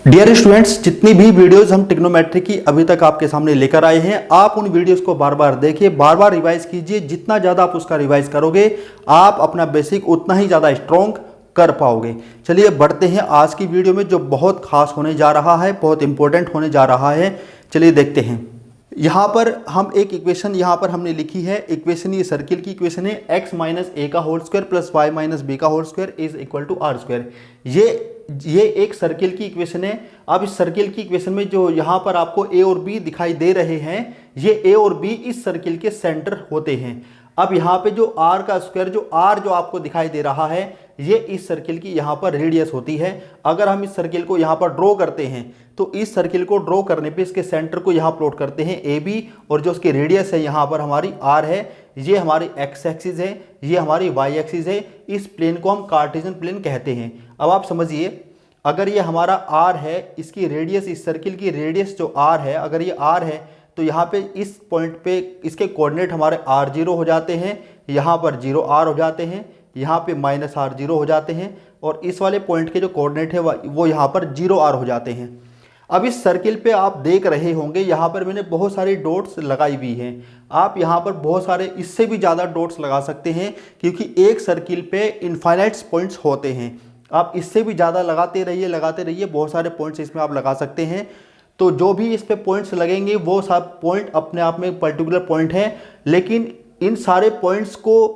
Dear students, जितनी भी videos हम ट्रिग्नोमेट्री की अभी तक आपके सामने लेकर आए हैं, आप उन वीडियोस को बार बार देखिए, बार बार रिवाइज कीजिए। जितना ज़्यादा आप उसका रिवाइज करोगे, आप अपना बेसिक उतना ही ज़्यादा स्ट्रॉन्ग कर पाओगे। चलिए बढ़ते हैं आज की वीडियो में, जो बहुत खास होने जा रहा है, बहुत इंपॉर्टेंट होने जा रहा है। चलिए देखते हैं। यहाँ पर हम एक इक्वेशन यहाँ पर हमने लिखी है। इक्वेशन ये सर्किल की इक्वेशन है, x माइनस ए का whole square plus y minus b का whole square is equal to r square. ये एक सर्किल की इक्वेशन है। अब इस सर्किल की इक्वेशन में जो यहाँ पर आपको ए और बी दिखाई दे रहे हैं, ये ए और बी इस सर्किल के सेंटर होते हैं। अब यहाँ पे जो आर का स्क्वायर, जो आर जो आपको दिखाई दे रहा है, ये इस सर्किल की यहाँ पर रेडियस होती है। अगर हम इस सर्किल को यहाँ पर ड्रॉ करते हैं, तो इस सर्किल को ड्रॉ करने पे इसके सेंटर को यहाँ प्लॉट करते हैं ए बी, और जो उसकी रेडियस है यहाँ पर हमारी आर है, ये हमारी एक्स एक्सिस है, ये हमारी वाई एक्सिस है। इस प्लेन को हम कार्टेशियन प्लेन कहते हैं। अब आप समझिए, अगर ये हमारा आर है, इसकी रेडियस, इस सर्किल की रेडियस जो आर है, अगर ये आर है, तो यहाँ पे इस पॉइंट पे इसके कोऑर्डिनेट हमारे r0 हो जाते हैं, यहाँ पर 0r हो जाते हैं, यहाँ पे माइनस r0 हो जाते हैं, और इस वाले पॉइंट के जो कोऑर्डिनेट है वो यहाँ पर 0r हो जाते हैं। अब इस सर्किल पे आप देख रहे होंगे, यहाँ पर मैंने बहुत सारी डॉट्स लगाई हुई हैं। आप यहाँ पर बहुत सारे, इससे भी ज़्यादा डॉट्स लगा सकते हैं, क्योंकि एक सर्किल पे इनफाइनाइट पॉइंट्स होते हैं। आप इससे भी ज़्यादा लगाते रहिए, बहुत सारे पॉइंट्स इसमें आप लगा सकते हैं। तो जो भी इस पे पॉइंट्स लगेंगे, वो सब पॉइंट अपने आप में एक पर्टिकुलर पॉइंट है, लेकिन इन सारे पॉइंट्स को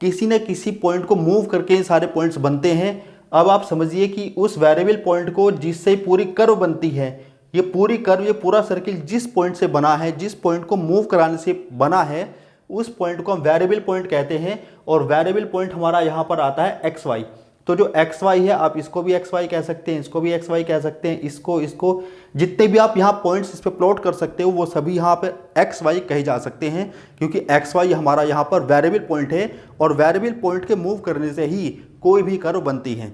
किसी न किसी पॉइंट को मूव करके इन सारे पॉइंट्स बनते हैं। अब आप समझिए कि उस वेरिएबल पॉइंट को, जिससे पूरी कर्व बनती है, ये पूरी कर्व, ये पूरा सर्किल जिस पॉइंट से बना है, जिस पॉइंट को मूव कराने से बना है, उस पॉइंट को हम वेरिएबल पॉइंट कहते हैं। और वेरिएबल पॉइंट हमारा यहाँ पर आता है एक्स वाई। तो जो एक्स वाई है, आप इसको भी एक्स वाई कह सकते हैं, इसको भी एक्स वाई कह सकते हैं, इसको जितने भी आप यहाँ पॉइंट्स इस पे प्लॉट कर सकते हो, वो सभी यहाँ पे एक्स वाई कहे जा सकते हैं, क्योंकि एक्स वाई हमारा यहाँ पर वेरिएबल पॉइंट है, और वेरिएबल पॉइंट के मूव करने से ही कोई भी कर्व बनती है।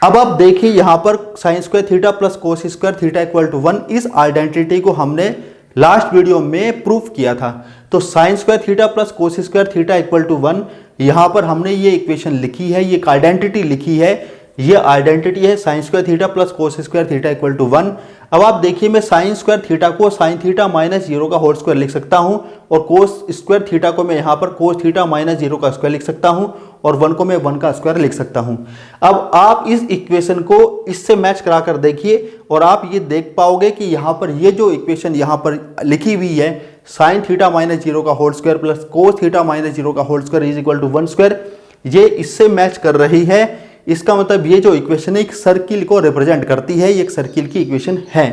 अब आप देखिए, यहाँ पर sine square theta plus cos square theta equal to 1, इस आइडेंटिटी को हमने लास्ट वीडियो में प्रूफ किया था। तो sine square theta plus cos square theta equal to 1, यहाँ पर हमने ये इक्वेशन लिखी है, ये एक आइडेंटिटी लिखी है। ये आइडेंटिटी है sine square theta plus cos square theta equal to 1। अब आप देखिए, मैं साइन स्क्वायर थीटा को साइन थीटा माइनस 0 का होल स्क्वायर लिख सकता हूँ, और कोस स्क्वायर थीटा को मैं यहाँ पर कोस थीटा माइनस 0 का स्क्वायर लिख सकता हूँ, और 1 को मैं 1 का स्क्वायर लिख सकता हूँ। अब आप इस इक्वेशन को इससे मैच करा कर देखिए, और आप ये देख पाओगे कि यहाँ पर ये जो इक्वेशन यहाँ पर लिखी हुई है, साइन थीटा माइनस 0 का whole square plus cos theta minus 0 का whole square is equal to 1 square, ये इससे मैच कर रही है। इसका मतलब ये जो इक्वेशन है, एक सर्किल को रिप्रेजेंट करती है, ये एक सर्किल की इक्वेशन है।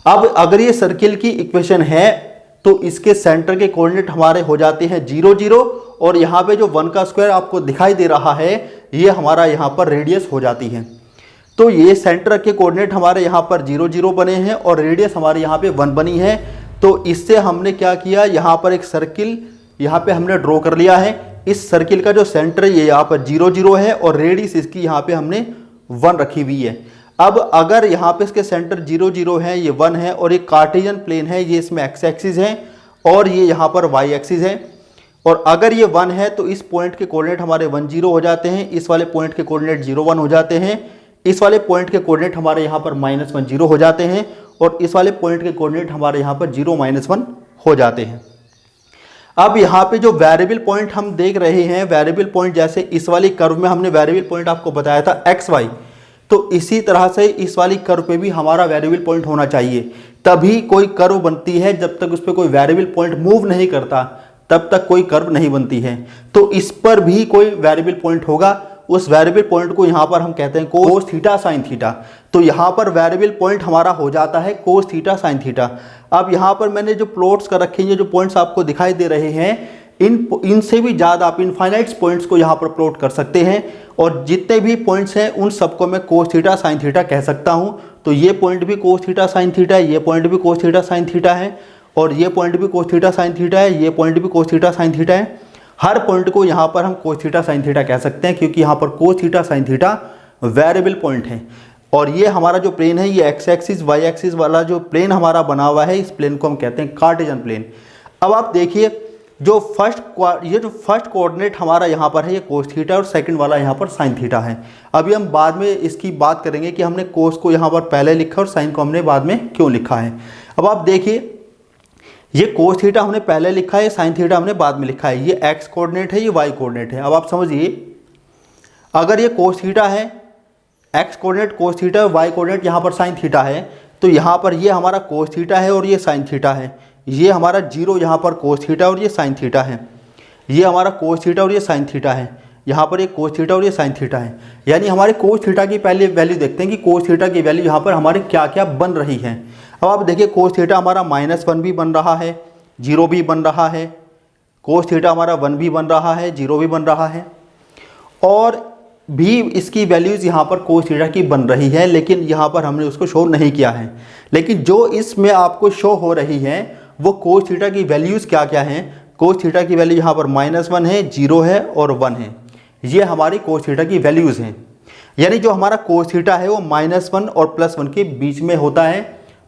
अब अगर ये सर्किल की इक्वेशन है, तो इसके सेंटर के कोऑर्डिनेट हमारे हो जाते हैं 0 0, और यहाँ पे जो 1 का स्क्वायर आपको दिखाई दे रहा है, ये हमारा यहाँ पर रेडियस हो जाती है। तो ये सेंटर के कोऑर्डिनेट हमारे यहाँ पर 0 0 बने हैं, और रेडियस हमारे यहाँ पे 1 बनी है। तो इससे हमने क्या किया, यहाँ पर एक सर्किल यहाँ पे हमने ड्रॉ कर लिया है। इस सर्किल का जो सेंटर है, ये यहाँ पर 0 0 है, और रेडियस इसकी यहाँ पे हमने 1 रखी हुई है। अब अगर यहाँ पे इसके सेंटर 0 0 है, ये 1 है, और एक कार्टेशियन प्लेन है, ये इसमें एक्स एक्सिस है, और ये यहाँ पर वाई एक्सिस है, और अगर ये 1 है, तो इस पॉइंट के कोऑर्डिनेट हमारे 1 0 हो जाते हैं, इस वाले पॉइंट के कोऑर्डिनेट 0 1 हो जाते हैं, इस वाले पॉइंट के कोऑर्डिनेट हमारे यहाँ पर -1 0 हो जाते हैं, और इस वाले पॉइंट के कोऑर्डिनेट हमारे यहाँ पर 0 -1 हो जाते हैं। अब यहाँ पे जो वेरिएबल पॉइंट हम देख रहे हैं, वेरिएबल पॉइंट जैसे इस वाली कर्व में हमने वेरिएबल पॉइंट आपको बताया था एक्स वाई, तो इसी तरह से इस वाली कर्व पे भी हमारा वेरिएबल पॉइंट होना चाहिए, तभी कोई कर्व बनती है। जब तक उस पर कोई वेरिएबल पॉइंट मूव नहीं करता, तब तक कोई कर्व नहीं बनती है। तो इस पर भी कोई वेरिएबल पॉइंट होगा, उस वेरिएबल पॉइंट को यहाँ पर हम कहते हैं कोस थीटा साइन थीटा। तो यहाँ पर वेरिएबल पॉइंट हमारा हो जाता है कोस थीटा साइन थीटा। अब यहाँ पर मैंने जो प्लॉट्स कर रखे हैं, जो पॉइंट्स आपको दिखाई दे रहे हैं, इनसे भी ज़्यादा आप इनफाइनाइट पॉइंट्स को यहाँ पर प्लॉट कर सकते हैं, और जितने भी पॉइंट्स हैं उन सबको मैं कोस थीटा साइन थीटा कह सकता हूँ। तो ये पॉइंट भी कोस थीटा साइन थीटा है, ये पॉइंट भी कोस थीटा साइन थीटा है, और ये पॉइंट भी कोस थीटा साइन थीटा है, ये पॉइंट भी कोस थीटा साइन थीटा है। हर पॉइंट को यहाँ पर हम कोस थीटा साइन थीटा कह सकते हैं, क्योंकि यहाँ पर cos theta sine theta variable point है। और ये हमारा जो प्लेन है, ये एक्स एक्सिस वाई एक्सिस वाला जो प्लेन हमारा बना हुआ है, इस प्लेन को हम कहते हैं कार्टेशियन प्लेन। अब आप देखिए, जो फर्स्ट कोऑर्डिनेट हमारा यहाँ पर है ये कोस थीटा और सेकंड वाला यहाँ पर साइन थीटा है। अभी हम बाद में इसकी बात करेंगे कि हमने कोस को यहाँ पर पहले लिखा और साइन को हमने बाद में क्यों लिखा है। अब आप देखिए, ये कोस थीटा हमने पहले लिखा है, साइन थीटा हमने बाद में लिखा है। ये एक्स कोऑर्डिनेट है, ये वाई कोऑर्डिनेट है। अब आप समझिए, अगर ये कोस थीटा है, X coordinate cos theta, Y coordinate यहाँ पर साइन थीटा है, तो यहाँ पर ये हमारा कोस थीटा है और ये साइन थीटा है। ये हमारा जीरो यहाँ पर कोस थीटा और ये साइन थीटा है। ये हमारा कोस थीटा और ये साइन थीटा है। यहाँ पर ये कोस थीटा और ये साइन थीटा है। यानी हमारे कोस थीटा की पहले वैल्यू देखते हैं कि कोस थीटा की वैल्यू यहाँ पर हमारे क्या क्या बन रही है। अब आप देखिए, कोस थीटा हमारा -1 भी बन रहा है, 0 भी बन रहा है। कोस थीटा हमारा 1 भी बन रहा है, 0 भी बन रहा है। और भी इसकी वैल्यूज़ यहाँ पर कोस थीटा की बन रही है, लेकिन यहाँ पर हमने उसको शो नहीं किया है। लेकिन जो इसमें आपको शो हो रही है वो कोस थीटा की वैल्यूज़ क्या क्या हैं। कोस थीटा की वैल्यू यहाँ पर -1 है, 0 है और 1 है। ये हमारी कोस थीटा की वैल्यूज़ हैं। यानी जो हमारा कोस थीटा है वो -1 और +1 के बीच में होता है।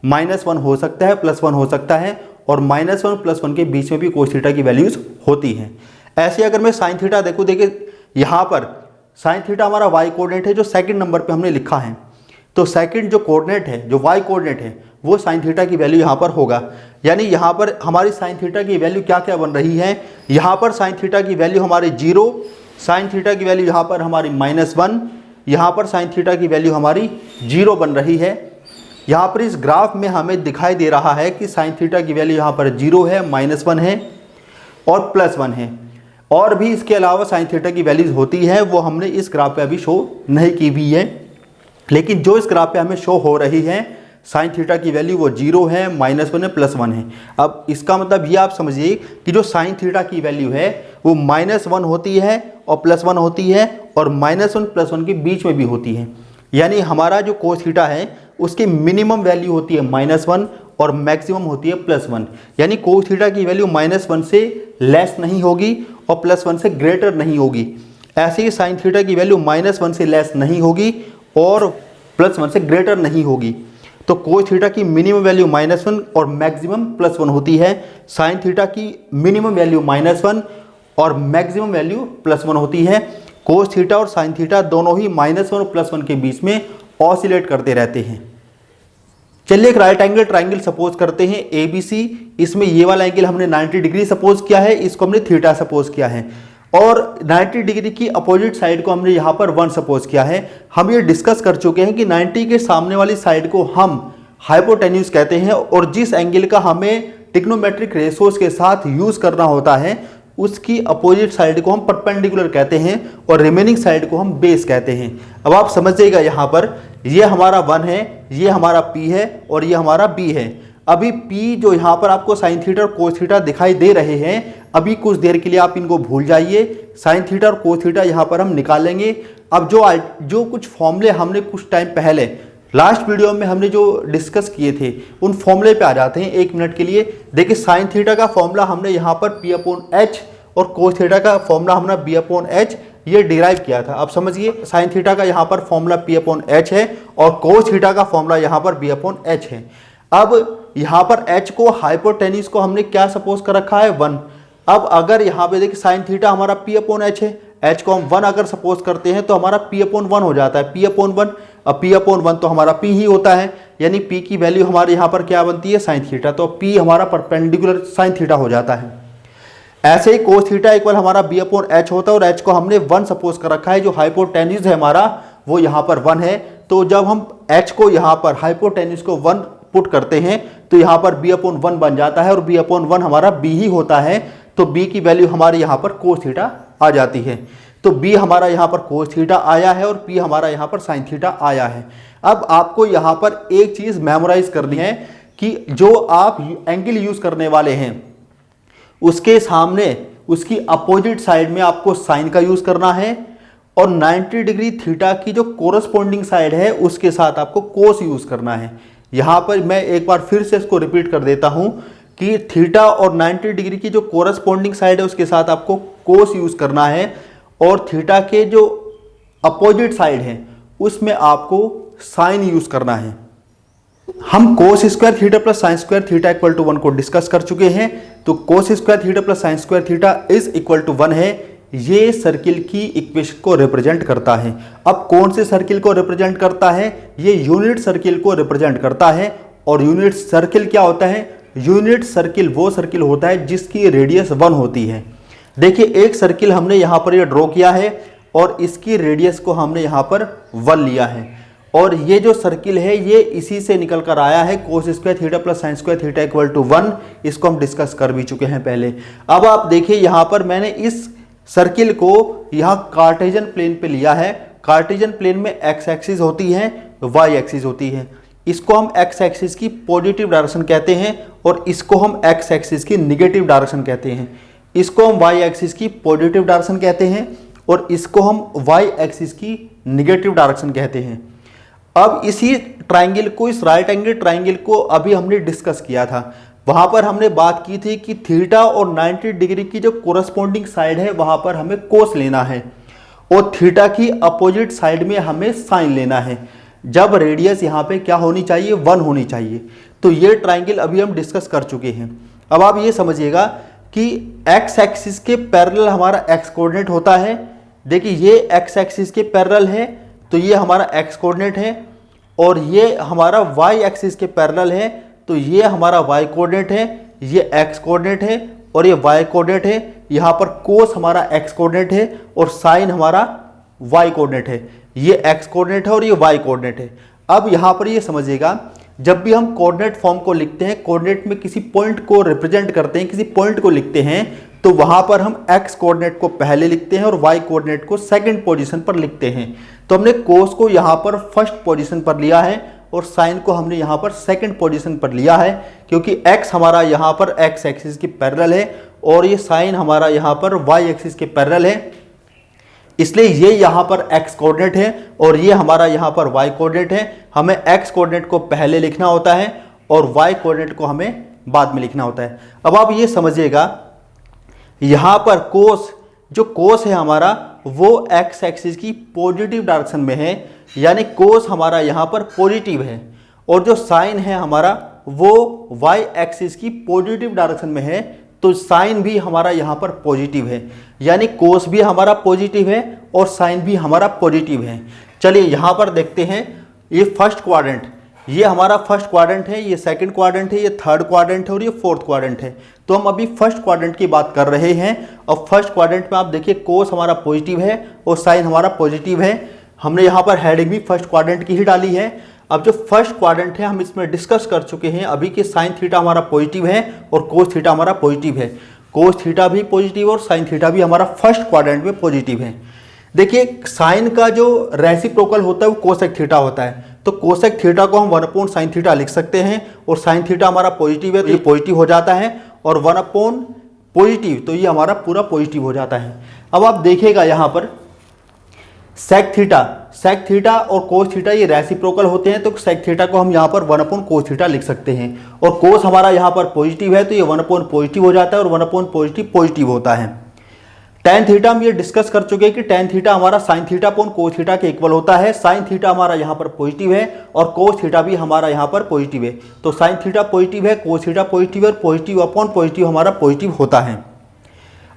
-1 हो सकता है, +1 हो सकता है, और -1 और +1 के बीच में भी कोस थीटा की वैल्यूज़ होती हैं। ऐसे अगर मैं साइन थीटा देखूँ, देखिए यहाँ पर साइन थीटा हमारा वाई कोऑर्डिनेट है जो सेकंड नंबर पे हमने लिखा है। तो सेकंड जो कोऑर्डिनेट है, जो वाई कोऑर्डिनेट है, वो साइन थीटा की वैल्यू यहाँ पर होगा। यानी यहाँ पर हमारी साइन थीटा की वैल्यू क्या क्या बन रही है। यहाँ पर साइन थीटा की वैल्यू हमारी 0, साइन थीटा की वैल्यू यहाँ पर हमारी -1, यहाँ पर साइन थीटा की वैल्यू हमारी 0 बन रही है। यहाँ पर इस ग्राफ में हमें दिखाई दे रहा है कि साइन थीटा की वैल्यू यहाँ पर 0 है, -1 है और +1 है। और भी इसके अलावा साइन थीटा की वैल्यूज़ होती है, वो हमने इस ग्राफ पे अभी शो नहीं की हुई है। लेकिन जो इस ग्राफ पे हमें शो हो रही है, साइन थीटा की वैल्यू वो 0 है, -1 है, +1 है। अब इसका मतलब ये आप समझिए कि जो साइन थीटा की वैल्यू है वो -1 होती है और +1 होती है, और -1 +1 के बीच में भी होती है। यानी हमारा जो कोस थीटा है उसकी मिनिमम वैल्यू होती है -1 और मैक्सिमम होती है +1। यानी कोस थीटा की वैल्यू -1 से लेस नहीं होगी और +1 से ग्रेटर नहीं होगी। ऐसे ही साइन थीटा की वैल्यू -1 से लेस नहीं होगी और +1 से ग्रेटर नहीं होगी। तो कोस थीटा की मिनिमम वैल्यू -1 और मैक्सिमम +1 होती है। साइन थीटा की मिनिमम वैल्यू -1 और मैक्सिमम वैल्यू +1 होती है। कोस थीटा और साइन थीटा दोनों ही -1 और +1 के बीच में ऑसिलेट करते रहते हैं। चलिए एक राइट एंगल ट्राइंगल सपोज करते हैं ABC। इसमें ये वाला एंगल हमने 90 डिग्री सपोज किया है, इसको हमने थीटा सपोज किया है, और 90 डिग्री की अपोजिट साइड को हमने यहाँ पर 1 सपोज किया है। हम ये डिस्कस कर चुके हैं कि 90 के सामने वाली साइड को हम हाइपोटेन्यूज कहते हैं, और जिस एंगल का हमें ट्रिग्नोमेट्रिक रेशोज के साथ यूज़ करना होता है उसकी अपोजिट साइड को हम परपेंडिकुलर कहते हैं और रिमेनिंग साइड को हम बेस कहते हैं। अब आप समझिएगा, यहाँ पर ये हमारा 1 है, ये हमारा P है और ये हमारा B है। अभी P जो यहाँ पर आपको साइन थीटा और कोस थीटा दिखाई दे रहे हैं, अभी कुछ देर के लिए आप इनको भूल जाइए। साइन थीटा और कोस थीटा यहाँ पर हम निकालेंगे। अब जो कुछ फॉर्मूले हमने कुछ टाइम पहले लास्ट वीडियो में हमने जो डिस्कस किए थे उन फॉर्मूले पे आ जाते हैं 1 मिनट के लिए। देखिए, साइन थीटा का फॉर्मूला हमने यहाँ पर P/H और कोस थीटा का फॉर्मूला हमने B/H ये डिराइव किया था। अब समझिए, साइन थीटा का यहाँ पर फॉर्मूला P/H है और कोस थीटा का फॉर्मूला यहाँ पर B/H है। अब यहाँ पर H को हाइपोटेन्यूज को हमने क्या सपोज कर रखा है, 1। अब अगर यहाँ पे देखिए साइन थीटा हमारा P/H है, H को हम 1 अगर सपोज करते हैं तो हमारा P/1 हो जाता है, P/1। अब P/1 तो हमारा P ही होता है, यानी P की वैल्यू हमारे यहाँ पर क्या बनती है, साइन थीटा। तो P हमारा परपेंडिकुलर साइन थीटा हो जाता है। ऐसे ही कोस थीटा इक्वल हमारा B/H होता है और H को हमने 1 सपोज कर रखा है। जो हाइपोटेन्यूज है हमारा वो यहाँ पर 1 है। तो जब हम H को यहाँ पर हाइपोटेन्यूज को 1 पुट करते हैं तो यहाँ पर B/1 बन जाता है और B/1 हमारा B ही होता है। तो B की वैल्यू हमारे यहाँ पर कोस थीटा आ जाती है। तो B हमारा यहाँ पर कोस थीटा आया है और P हमारा यहाँ पर साइन थीटा आया है। अब आपको यहाँ पर एक चीज़ मेमोराइज करनी है कि जो आप एंगल यूज़ करने वाले हैं उसके सामने उसकी अपोजिट साइड में आपको साइन का यूज़ करना है, और 90 डिग्री थीटा की जो कोरस्पॉन्डिंग साइड है उसके साथ आपको कोस यूज़ करना है। यहाँ पर मैं एक बार फिर से इसको रिपीट कर देता हूँ कि थीटा और 90 डिग्री की जो कोरस्पॉन्डिंग साइड है उसके साथ आपको कोस यूज़ करना है, और थीटा के जो अपोजिट साइड है उसमें आपको साइन यूज़ करना है। हम cos square theta plus sine square theta equal to 1 को डिस्कस कर चुके हैं। तो cos square theta plus sine square theta is equal to 1 है, ये सर्किल की इक्वेशन को रिप्रेजेंट करता है। अब कौन से सर्किल को रिप्रेजेंट करता है? ये यूनिट सर्किल को रिप्रेजेंट करता है। और यूनिट सर्किल क्या होता है? यूनिट सर्किल वो सर्किल होता है जिसकी रेडियस 1 होती है। देखिए एक सर्किल हमने यहाँ पर ये ड्रॉ किया है और इसकी रेडियस को हमने यहाँ पर 1 लिया है, और ये जो सर्किल है ये इसी से निकल कर आया है, cos square theta plus sine square theta equal to 1। इसको हम डिस्कस कर भी चुके हैं पहले। अब आप देखिए यहाँ पर मैंने इस सर्किल को यहाँ कार्टेशियन प्लेन पे लिया है। कार्टेशियन प्लेन में एक्स एक्सिस होती है, वाई एक्सिस होती है। इसको हम एक्स एक्सिस की पॉजिटिव डायरेक्शन कहते हैं और इसको हम एक्स एक्सिस की निगेटिव डायरेक्शन कहते हैं। इसको हम वाई एक्सिस की पॉजिटिव डायरेक्शन कहते हैं और इसको हम वाई एक्सिस की निगेटिव डायरेक्शन कहते हैं। अब इसी ट्राइंगल को, इस राइट एंगल ट्राइंगल को अभी हमने डिस्कस किया था। वहां पर हमने बात की थी कि थीटा और 90 डिग्री की जो कोरस्पॉन्डिंग साइड है वहां पर हमें कोस लेना है और थीटा की अपोजिट साइड में हमें साइन लेना है, जब रेडियस यहाँ पे क्या होनी चाहिए? 1 होनी चाहिए। तो ये ट्राइंगल अभी हम डिस्कस कर चुके हैं। अब आप ये समझिएगा कि एक्स एक्सिस के पैरेलल हमारा एक्स कोऑर्डिनेट होता है। देखिए ये एक्स एक्सिस के पैरेलल है तो ये हमारा एक्स कोऑर्डिनेट है, और ये हमारा वाई एक्सिस के पैरेलल है तो ये हमारा वाई कोऑर्डिनेट है। ये एक्स कोऑर्डिनेट है और ये वाई कोऑर्डिनेट है। यहाँ पर कोस हमारा एक्स कोऑर्डिनेट है और साइन हमारा वाई कोऑर्डिनेट है। ये एक्स कोऑर्डिनेट है और ये वाई कोऑर्डिनेट है। अब यहाँ पर ये समझिएगा, जब भी हम कोऑर्डिनेट फॉर्म को लिखते हैं, कोऑर्डिनेट में किसी पॉइंट को रिप्रेजेंट करते हैं, किसी पॉइंट को लिखते हैं, तो वहां पर हम एक्स कोऑर्डिनेट को पहले लिखते हैं और वाई कोऑर्डिनेट को सेकंड पोजीशन पर लिखते हैं। तो हमने कोस को यहाँ पर फर्स्ट पोजीशन पर लिया है और साइन को हमने यहाँ पर सेकंड पोजीशन पर लिया है, क्योंकि एक्स हमारा यहाँ पर एक्स एक्सिस के पैरेलल है और ये साइन हमारा यहाँ पर वाई एक्सिस के पैरेलल है। इसलिए ये यहाँ पर x कोऑर्डिनेट है और ये हमारा यहाँ पर y कोऑर्डिनेट है। हमें x कोऑर्डिनेट को पहले लिखना होता है और y कोऑर्डिनेट को हमें बाद में लिखना होता है। अब आप ये समझिएगा, यहाँ पर कोस, जो कोस है हमारा वो x एक्सिस की पॉजिटिव डायरेक्शन में है, यानी कोस हमारा यहाँ पर पॉजिटिव है, और जो साइन है हमारा वो y एक्सिस की पॉजिटिव डायरेक्शन में है, तो साइन भी हमारा यहाँ पर पॉजिटिव है, यानी कोस भी हमारा पॉजिटिव है और साइन भी हमारा पॉजिटिव है। चलिए यहाँ पर देखते हैं, ये फर्स्ट क्वाड्रेंट, ये हमारा फर्स्ट क्वाड्रेंट है, ये सेकंड क्वाड्रेंट है, ये थर्ड क्वाड्रेंट है और ये फोर्थ क्वाड्रेंट है। तो हम अभी फर्स्ट क्वाड्रेंट की बात कर रहे हैं और फर्स्ट क्वाड्रेंट में आप देखिए कोस हमारा पॉजिटिव है और साइन हमारा पॉजिटिव है। हमने यहाँ पर हेडिंग भी फर्स्ट क्वाड्रेंट की ही डाली है। अब जो फर्स्ट क्वाड्रेंट है हम इसमें डिस्कस कर चुके हैं अभी कि साइन थीटा हमारा पॉजिटिव है और कोस थीटा हमारा पॉजिटिव है। कोस थीटा भी पॉजिटिव और साइन थीटा भी हमारा फर्स्ट क्वाड्रेंट में पॉजिटिव है। देखिए साइन का जो रेसिप्रोकल होता है वो कोसेक थीटा होता है, तो कोसेक थीटा को हम 1 साइन थीटा लिख सकते हैं, और साइन थीटा हमारा पॉजिटिव है तो ये पॉजिटिव हो जाता है, और 1 पॉजिटिव तो ये हमारा पूरा पॉजिटिव हो जाता है। अब आप देखिएगा यहाँ पर सेक थीटा और कोस थीटा ये रेसिप्रोकल होते हैं, तो सेक थीटा को हम यहाँ पर 1 कोस थीटा लिख सकते हैं, और कोस हमारा यहाँ पर पॉजिटिव है तो ये 1 पॉजिटिव हो जाता है और 1 पॉजिटिव होता है। टेन थीटा हम ये डिस्कस कर चुके हैं कि टेन थीटा हमारा sine theta upon cos theta के इक्वल होता है। साइन थीटा हमारा यहाँ पर पॉजिटिव है और कोस थीटा भी हमारा यहाँ पर पॉजिटिव है, तो साइन थीटा पॉजिटिव है, कोस थीटा पॉजिटिव है और पॉजिटिव अपॉन पॉजिटिव हमारा पॉजिटिव होता है।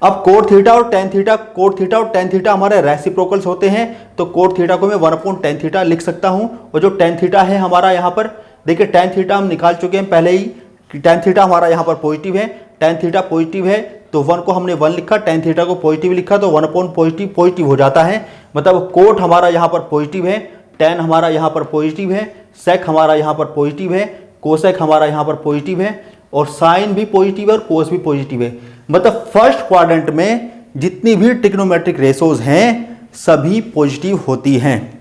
अब कोट थीटा और टेन थीटा हमारे रेसिप्रोकल्स होते हैं, तो कोट थीटा को मैं 1 टेन थीटा लिख सकता हूं, और जो टेन थीटा है हमारा यहाँ पर देखिए टेन थीटा हम निकाल चुके हैं पहले ही कि टेन थीटा हमारा यहाँ पर पॉजिटिव है। टेन थीटा पॉजिटिव है तो 1 को हमने 1 लिखा, टेन थीटा को पॉजिटिव लिखा तो 1 पॉजिटिव हो जाता है। मतलब कोट हमारा यहाँ पर पॉजिटिव है, टेन हमारा यहाँ पर पॉजिटिव है, सेक हमारा यहाँ पर पॉजिटिव है, कोसेक हमारा यहाँ पर पॉजिटिव है, और साइन भी पॉजिटिव है और कोस भी पॉजिटिव है। मतलब फर्स्ट क्वाड्रेंट में जितनी भी ट्रिग्नोमेट्रिक रेशोज हैं सभी पॉजिटिव होती हैं।